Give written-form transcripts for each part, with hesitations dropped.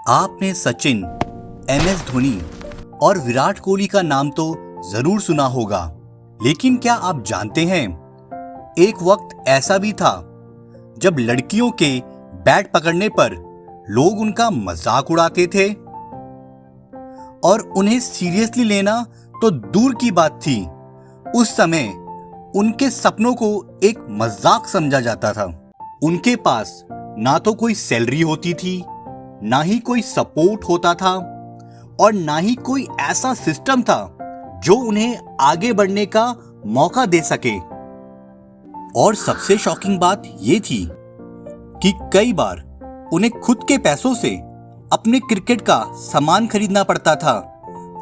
आपने सचिन, MS धोनी और विराट कोहली का नाम तो जरूर सुना होगा, लेकिन क्या आप जानते हैं एक वक्त ऐसा भी था जब लड़कियों के बैट पकड़ने पर लोग उनका मजाक उड़ाते थे और उन्हें सीरियसली लेना तो दूर की बात थी। उस समय उनके सपनों को एक मजाक समझा जाता था। उनके पास ना तो कोई सैलरी होती थी, ना ही कोई सपोर्ट होता था और ना ही कोई ऐसा सिस्टम था जो उन्हें आगे बढ़ने का मौका दे सके। और सबसे शॉकिंग बात यह थी कि कई बार उन्हें खुद के पैसों से अपने क्रिकेट का सामान खरीदना पड़ता था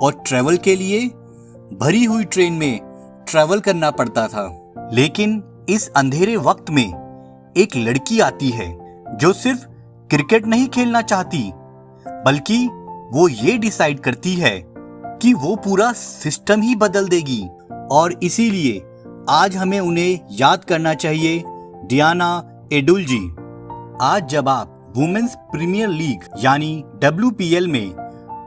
और ट्रैवल के लिए भरी हुई ट्रेन में ट्रैवल करना पड़ता था। लेकिन इस अंधेरे वक्त में एक लड़की आती है जो सिर्फ क्रिकेट नहीं खेलना चाहती, बल्कि वो ये डिसाइड करती है कि वो पूरा सिस्टम ही बदल देगी। और इसीलिए आज हमें उन्हें याद करना चाहिए, डियाना एडुल्जी। आज जब आप वुमेन्स प्रीमियर लीग यानी WPL में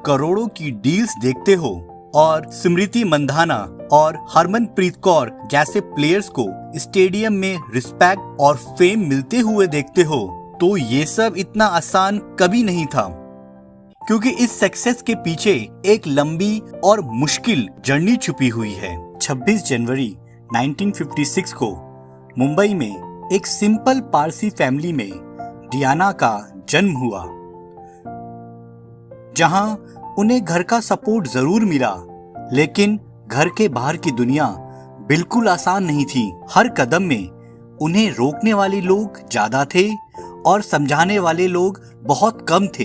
करोड़ों की डील्स देखते हो और स्मृति मंधाना और हरमनप्रीत कौर जैसे प्लेयर्स को स्टेडियम में रिस्पेक्ट और फेम मिलते हुए देखते हो, तो ये सब इतना आसान कभी नहीं था, क्योंकि इस सक्सेस के पीछे एक लंबी और मुश्किल जर्नी छुपी हुई है। 26 जनवरी 1956 को मुंबई में एक सिंपल पारसी फैमिली में डियाना का जन्म हुआ, जहां उन्हें घर का सपोर्ट जरूर मिला, लेकिन घर के बाहर की दुनिया बिल्कुल आसान नहीं थी। हर कदम में उन्हें रोकने वाले लोग ज्यादा थे और समझाने वाले लोग बहुत कम थे।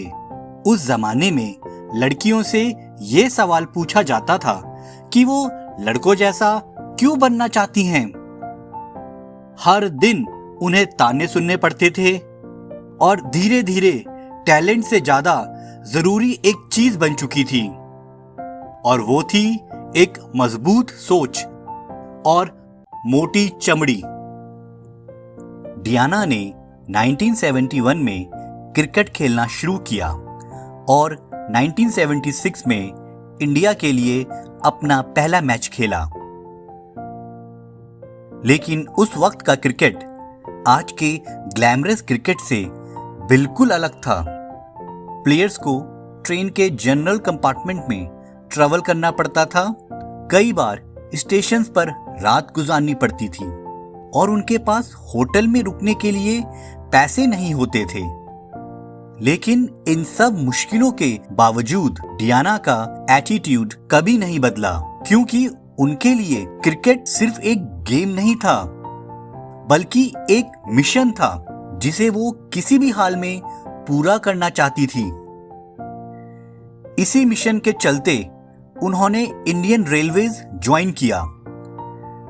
उस जमाने में लड़कियों से ये सवाल पूछा जाता था कि वो लड़कों जैसा क्यों बनना चाहती हैं। हर दिन उन्हें ताने सुनने पड़ते थे और धीरे धीरे टैलेंट से ज्यादा जरूरी एक चीज बन चुकी थी, और वो थी एक मजबूत सोच और मोटी चमड़ी। डियाना ने 1971 में क्रिकेट खेलना शुरू किया और 1976 में इंडिया के लिए अपना पहला मैच खेला। लेकिन उस वक्त का क्रिकेट आज के ग्लैमरस क्रिकेट से बिल्कुल अलग था। प्लेयर्स को ट्रेन के जनरल कंपार्टमेंट में ट्रैवल करना पड़ता था, कई बार स्टेशंस पर रात गुजारनी पड़ती थी और उनके पास होटल में रुकने के लिए पैसे नहीं होते थे। लेकिन इन सब मुश्किलों के बावजूद डियाना का एटीट्यूड कभी नहीं बदला, क्योंकि उनके लिए क्रिकेट सिर्फ एक गेम नहीं था, बल्कि एक मिशन था जिसे वो किसी भी हाल में पूरा करना चाहती थी। इसी मिशन के चलते उन्होंने इंडियन रेलवेज ज्वाइन किया,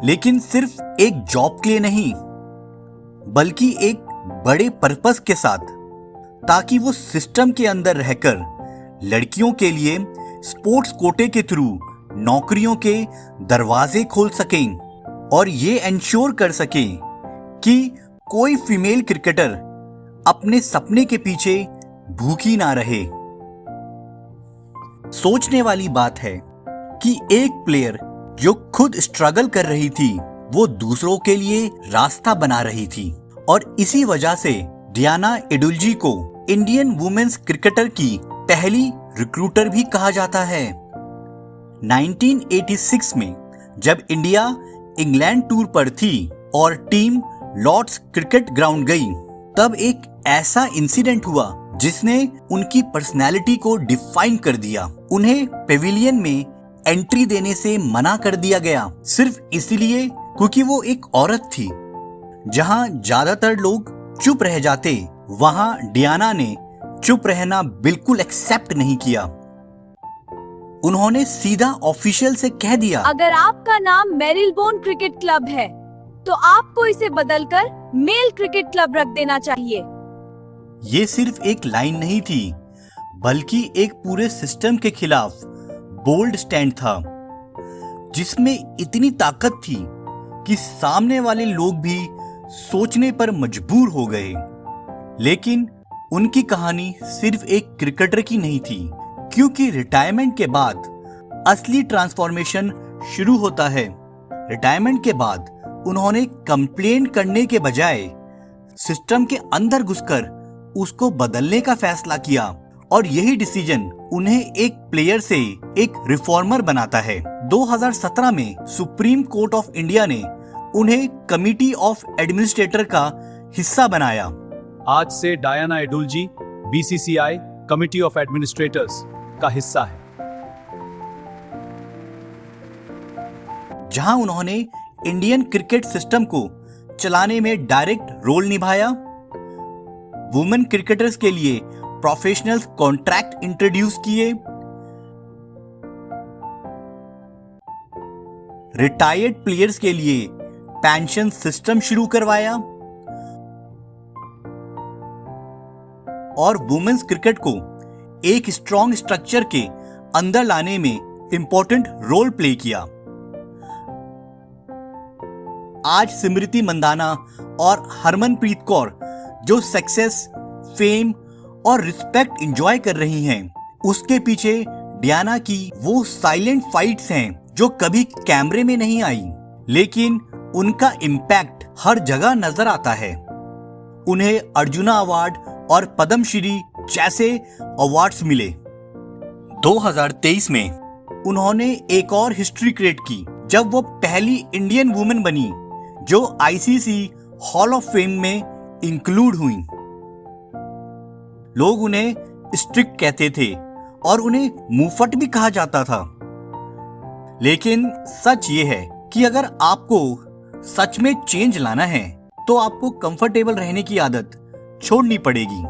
लेकिन सिर्फ एक जॉब के लिए नहीं, बल्कि एक बड़े पर्पस के साथ, ताकि वो सिस्टम के अंदर रहकर लड़कियों के लिए स्पोर्ट्स कोटे के थ्रू नौकरियों के दरवाजे खोल सकें और ये एंश्योर कर सकें कि कोई फीमेल क्रिकेटर अपने सपने के पीछे भूखी ना रहे। सोचने वाली बात है कि एक प्लेयर जो खुद स्ट्रगल कर रही थी, वो दूसरों के लिए रास्ता बना रही थी, और इसी वजह से डियाना एडुल्जी को इंडियन वुमेन्स क्रिकेटर की पहली रिक्रूटर भी कहा जाता है। 1986 में जब इंडिया इंग्लैंड टूर पर थी और टीम लॉर्ड्स क्रिकेट ग्राउंड गई, तब एक ऐसा इंसिडेंट हुआ जिसने उनकी पर्सनैलिटी को डिफाइन कर दिया। उन्हें पेविलियन में एंट्री देने से मना कर दिया गया, सिर्फ इसलिए क्योंकि वो एक औरत थी। जहां ज्यादातर लोग चुप रह जाते, वहां डियाना ने चुप रहना बिल्कुल एक्सेप्ट नहीं किया। उन्होंने सीधा ऑफिशियल से कह दिया, अगर आपका नाम मेरिलबोर्न क्रिकेट क्लब है तो आपको इसे बदलकर मेल क्रिकेट क्लब रख देना चाहिए। ये सिर्फ एक लाइन नहीं थी, बल्कि एक पूरे सिस्टम के खिलाफ बोल्ड स्टैंड था, जिसमें इतनी ताकत थी कि सामने वाले लोग भी सोचने पर मजबूर हो गए। लेकिन उनकी कहानी सिर्फ एक क्रिकेटर की नहीं थी, क्योंकि रिटायरमेंट के बाद असली ट्रांसफॉर्मेशन शुरू होता है। रिटायरमेंट के बाद उन्होंने कंप्लेन करने के बजाय सिस्टम के अंदर घुसकर उसको बदलने का फैसला किया, और यही डिसीजन उन्हें एक प्लेयर से एक रिफॉर्मर बनाता है। 2017 में सुप्रीम कोर्ट ऑफ इंडिया ने उन्हें कमिटी ऑफ एडमिनिस्ट्रेटर का हिस्सा बनाया। आज से Diana Edulji BCCI committee of administrators का हिस्सा है, जहां उन्होंने इंडियन क्रिकेट सिस्टम को चलाने में डायरेक्ट रोल निभाया, वुमेन क्रिकेटर्स के लिए प्रोफेशनल कॉन्ट्रैक्ट इंट्रोड्यूस किए, रिटायर्ड प्लेयर्स के लिए पेंशन सिस्टम शुरू करवाया और वुमेन्स क्रिकेट को एक स्ट्रॉन्ग स्ट्रक्चर के अंदर लाने में इंपॉर्टेंट रोल प्ले किया। आज स्मृति मंदाना और हरमनप्रीत कौर जो सक्सेस, फेम और रिस्पेक्ट एंजॉय कर रही हैं, उसके पीछे डायना की वो साइलेंट फाइट्स हैं जो कभी कैमरे में नहीं आई, लेकिन उनका इम्पैक्ट हर जगह नजर आता है। उन्हें अर्जुना अवार्ड और पद्मश्री जैसे अवार्ड्स मिले। 2023 में उन्होंने एक और हिस्ट्री क्रिएट की जब वो पहली इंडियन वुमेन बनी जो आईसीसी हॉल ऑफ फेम में इंक्लूड हुई। लोग उन्हें स्ट्रिक्ट कहते थे और उन्हें मुंहफट भी कहा जाता था, लेकिन सच ये है कि अगर आपको सच में चेंज लाना है तो आपको कंफर्टेबल रहने की आदत छोड़नी पड़ेगी।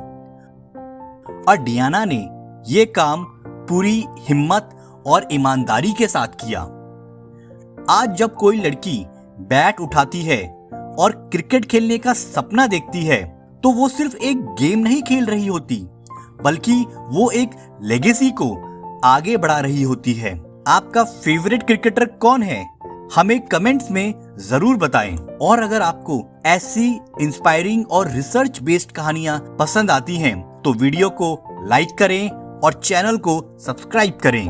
और डायना ने ये काम पूरी हिम्मत और ईमानदारी के साथ किया। आज जब कोई लड़की बैट उठाती है और क्रिकेट खेलने का सपना देखती है तो वो सिर्फ एक गेम नहीं खेल रही होती, बल्कि वो एक लेगेसी को आगे बढ़ा रही होती है। आपका फेवरेट क्रिकेटर कौन है? हमें कमेंट्स में जरूर बताएं। और अगर आपको ऐसी इंस्पायरिंग और रिसर्च बेस्ड कहानियां पसंद आती हैं तो वीडियो को लाइक करें और चैनल को सब्सक्राइब करें।